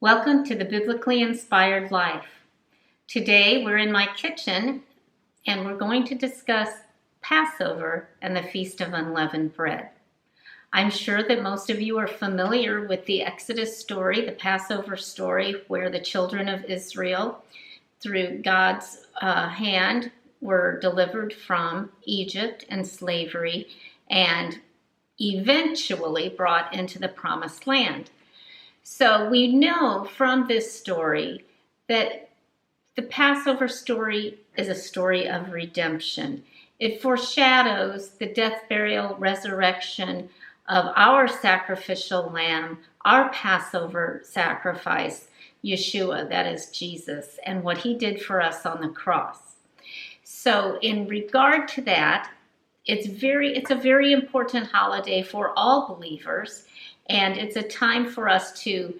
Welcome to the Biblically Inspired Life. Today we're in my kitchen and we're going to discuss Passover and the Feast of Unleavened Bread. I'm sure that most of you are familiar with the Exodus story, the Passover story, where the children of Israel, through God's hand, were delivered from Egypt and slavery and eventually brought into the Promised Land. So we know from this story that the Passover story is a story of redemption. It foreshadows the death, burial, resurrection of our sacrificial lamb, our Passover sacrifice, Yeshua, that is Jesus, and what he did for us on the cross. So in regard to that, it's a very important holiday for all believers. And it's a time for us to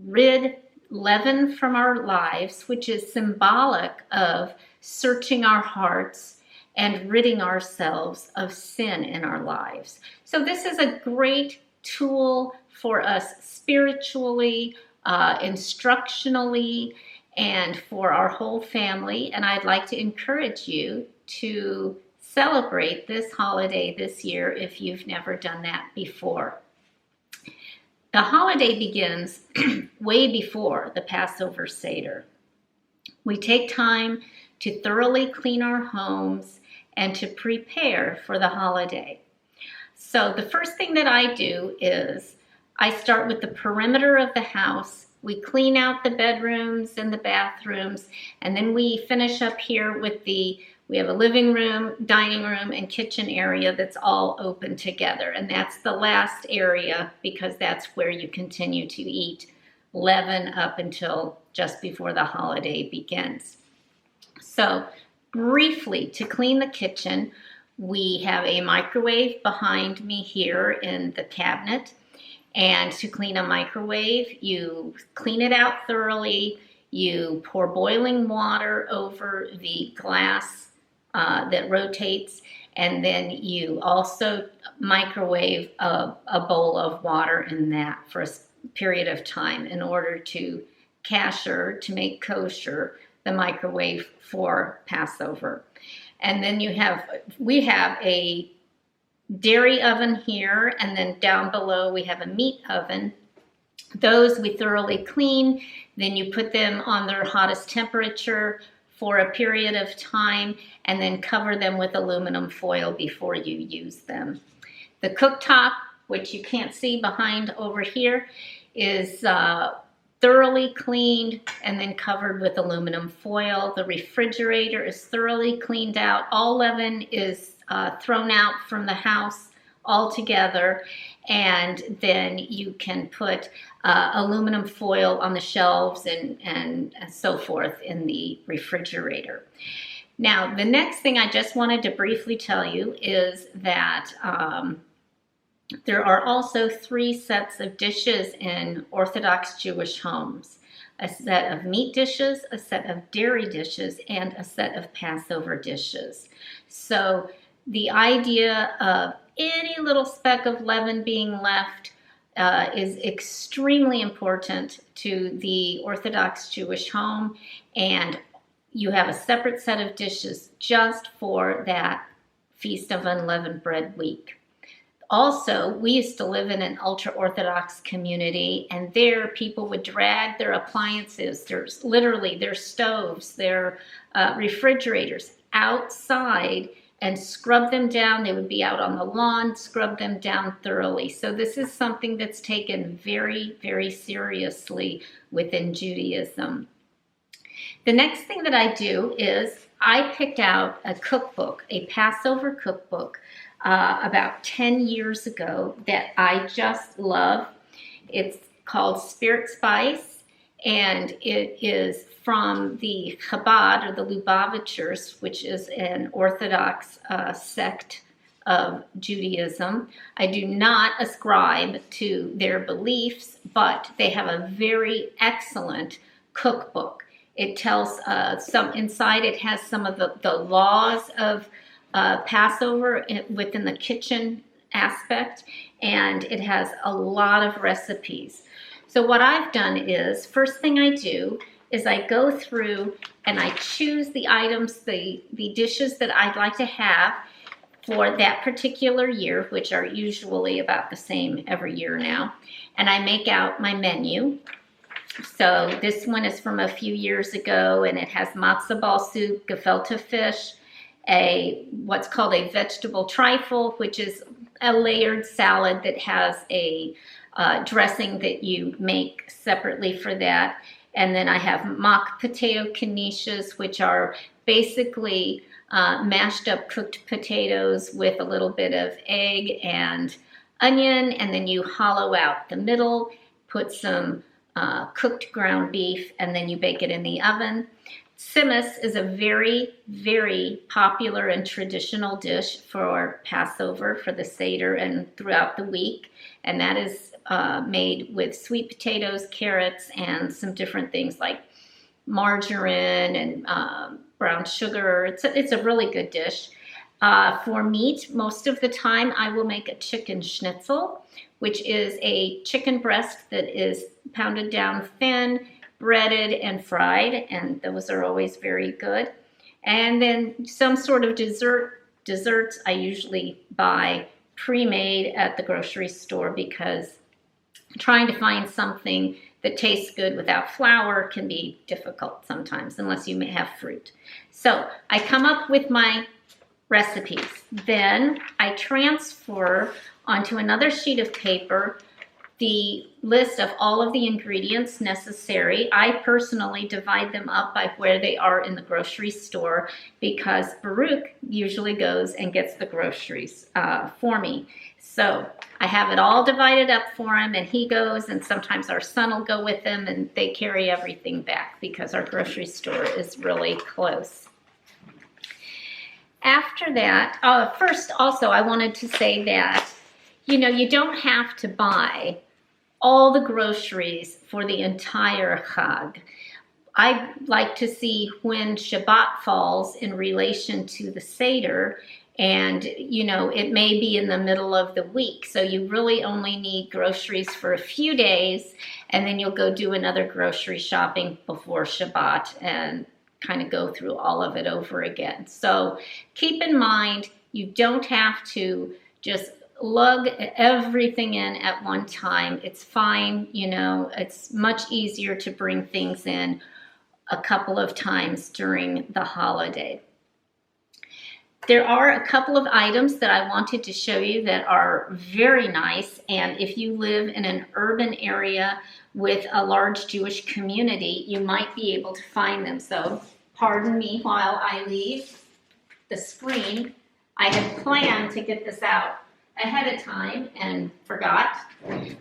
rid leaven from our lives, which is symbolic of searching our hearts and ridding ourselves of sin in our lives. So this is a great tool for us spiritually, instructionally, and for our whole family. And I'd like to encourage you to celebrate this holiday this year if you've never done that before. The holiday begins way before the Passover Seder. We take time to thoroughly clean our homes and to prepare for the holiday. So the first thing that I do is I start with the perimeter of the house. We clean out the bedrooms and the bathrooms, and then we finish up here with we have a living room, dining room, and kitchen area that's all open together. And that's the last area because that's where you continue to eat leaven up until just before the holiday begins. So briefly, to clean the kitchen, we have a microwave behind me here in the cabinet. And to clean a microwave, you clean it out thoroughly. You pour boiling water over the glass that rotates, and then you also microwave a bowl of water in that for a period of time in order to make kosher the microwave for Passover. And then we have a dairy oven here, and then down below we have a meat oven. Those we thoroughly clean, then you put them on their hottest temperature for a period of time, and then cover them with aluminum foil before you use them. The cooktop, which you can't see behind over here, is thoroughly cleaned and then covered with aluminum foil. The refrigerator is thoroughly cleaned out. All leaven is thrown out from the house altogether, and then you can put aluminum foil on the shelves and so forth in the refrigerator. Now, the next thing I just wanted to briefly tell you is that there are also 3 sets of dishes in Orthodox Jewish homes: a set of meat dishes, a set of dairy dishes, and a set of Passover dishes. So the idea of any little speck of leaven being left is extremely important to the Orthodox Jewish home, and you have a separate set of dishes just for that Feast of Unleavened Bread week. Also, we used to live in an ultra-Orthodox community, and there people would drag their appliances, their stoves, their refrigerators outside and scrub them down. They would be out on the lawn, scrub them down thoroughly. So this is something that's taken very, very seriously within Judaism. The next thing that I do is I picked out a cookbook, a Passover cookbook, about 10 years ago that I just love. It's called Spirit Spice, and it is from the Chabad, or the Lubavitchers, which is an Orthodox sect of Judaism. I do not ascribe to their beliefs, but they have a very excellent cookbook. It tells inside it has some of the laws of Passover within the kitchen aspect, and it has a lot of recipes. So what I've done is, first thing I do is I go through and I choose the items, the dishes that I'd like to have for that particular year, which are usually about the same every year now. And I make out my menu. So this one is from a few years ago, and it has matzo ball soup, gefilte fish, what's called a vegetable trifle, which is a layered salad that has a dressing that you make separately for that. And then I have mock potato quiches, which are basically mashed up cooked potatoes with a little bit of egg and onion, and then you hollow out the middle, put some cooked ground beef, and then you bake it in the oven. Simmus is a very, very popular and traditional dish for Passover, for the Seder, and throughout the week. And that is made with sweet potatoes, carrots, and some different things like margarine and brown sugar. It's a really good dish. For meat, most of the time I will make a chicken schnitzel, which is a chicken breast that is pounded down thin, breaded and fried, and those are always very good. And then some sort of desserts I usually buy pre-made at the grocery store, because trying to find something that tastes good without flour can be difficult sometimes, unless you may have fruit. So I come up with my recipes. Then I transfer onto another sheet of paper the list of all of the ingredients necessary. I personally divide them up by where they are in the grocery store, because Baruch usually goes and gets the groceries for me. So I have it all divided up for him, and he goes, and sometimes our son will go with him, and they carry everything back because our grocery store is really close. After that, first also I wanted to say that, you don't have to buy all the groceries for the entire Chag. I like to see when Shabbat falls in relation to the Seder, and it may be in the middle of the week, so you really only need groceries for a few days, and then you'll go do another grocery shopping before Shabbat and kind of go through all of it over again. So keep in mind, you don't have to just lug everything in at one time. It's fine, it's much easier to bring things in a couple of times during the holiday. There are a couple of items that I wanted to show you that are very nice, and if you live in an urban area with a large Jewish community, you might be able to find them. So pardon me while I leave the screen. I had planned to get this out ahead of time and forgot.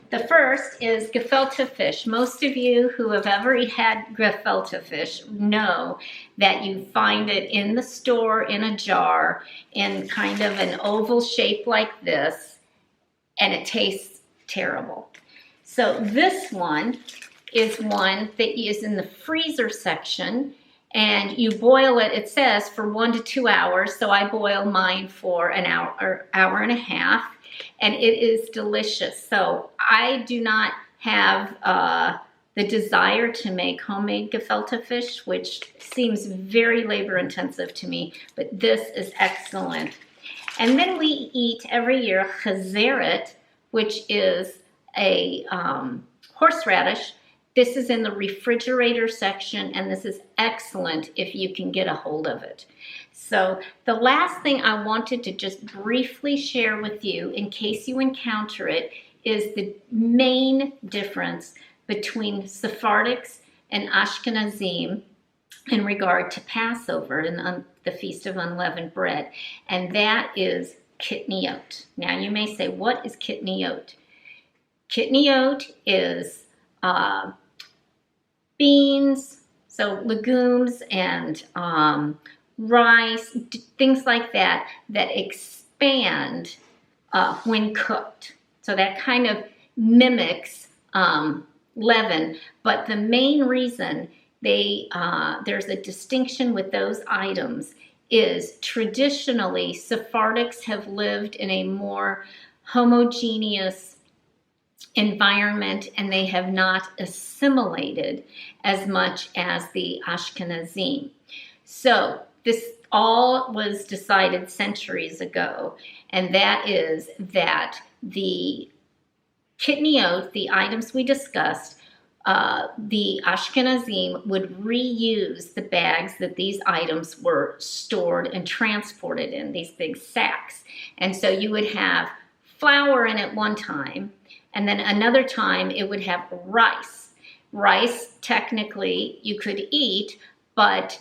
The first is gefilte fish. Most of you who have ever had gefilte fish know that you find it in the store in a jar in kind of an oval shape like this, and it tastes terrible. So this one is one that is in the freezer section, and you boil it, it says, for 1 to 2 hours. So I boil mine for an hour or hour and a half, and it is delicious. So I do not have the desire to make homemade gefilte fish, which seems very labor intensive to me, but this is excellent. And then we eat every year chazeret, which is a horseradish. This is in the refrigerator section, and this is excellent if you can get a hold of it. So the last thing I wanted to just briefly share with you, in case you encounter it, is the main difference between Sephardics and Ashkenazim in regard to Passover and the Feast of Unleavened Bread, and that is kitniot. Now you may say, what is kitniot? Kitniot is beans, so legumes and rice, things like that, that expand when cooked. So that kind of mimics leaven, but the main reason there's a distinction with those items is traditionally Sephardics have lived in a more homogeneous environment, and they have not assimilated as much as the Ashkenazim. So this all was decided centuries ago, and that is that the kitniot, the items we discussed, the Ashkenazim would reuse the bags that these items were stored and transported in, these big sacks. And so you would have flour in it one time, and then another time it would have rice. Rice, technically, you could eat, but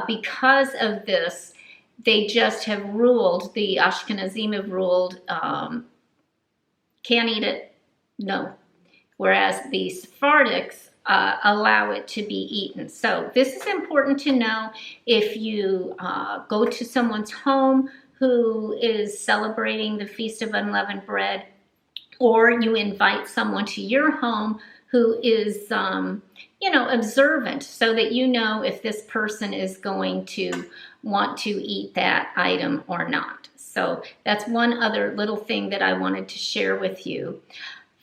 because of this, they just have ruled, the Ashkenazim have ruled, can't eat it, no. Whereas the Sephardics allow it to be eaten. So this is important to know if you go to someone's home who is celebrating the Feast of Unleavened Bread, or you invite someone to your home who is, observant, so that you know if this person is going to want to eat that item or not. So that's one other little thing that I wanted to share with you.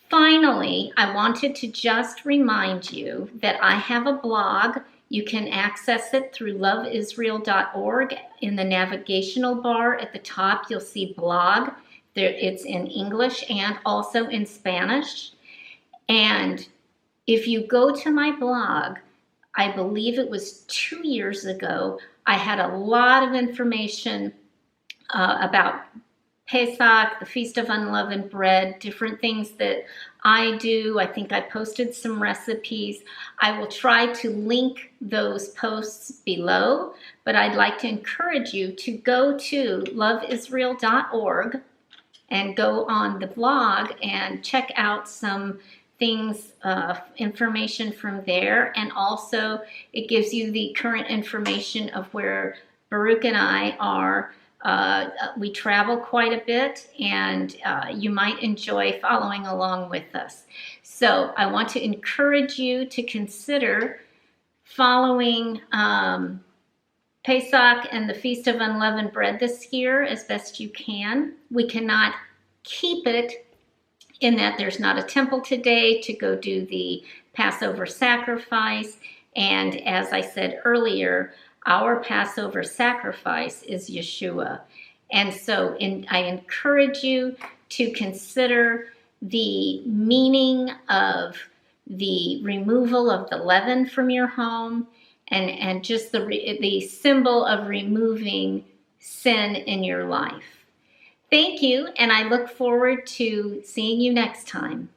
Finally, I wanted to just remind you that I have a blog. You can access it through loveisrael.org. In the navigational bar at the top, you'll see blog. It's in English and also in Spanish. And if you go to my blog, I believe it was 2 years ago, I had a lot of information about Pesach, the Feast of Unleavened Bread, different things that I do. I think I posted some recipes. I will try to link those posts below, but I'd like to encourage you to go to loveisrael.org and go on the blog and check out some things, information from there. And also it gives you the current information of where Baruch and I are. We travel quite a bit, and you might enjoy following along with us. So I want to encourage you to consider following Pesach and the Feast of Unleavened Bread this year as best you can. We cannot keep it in that there's not a temple today to go do the Passover sacrifice. And as I said earlier, our Passover sacrifice is Yeshua. And so I encourage you to consider the meaning of the removal of the leaven from your home, and just the symbol of removing sin in your life. Thank you, and I look forward to seeing you next time.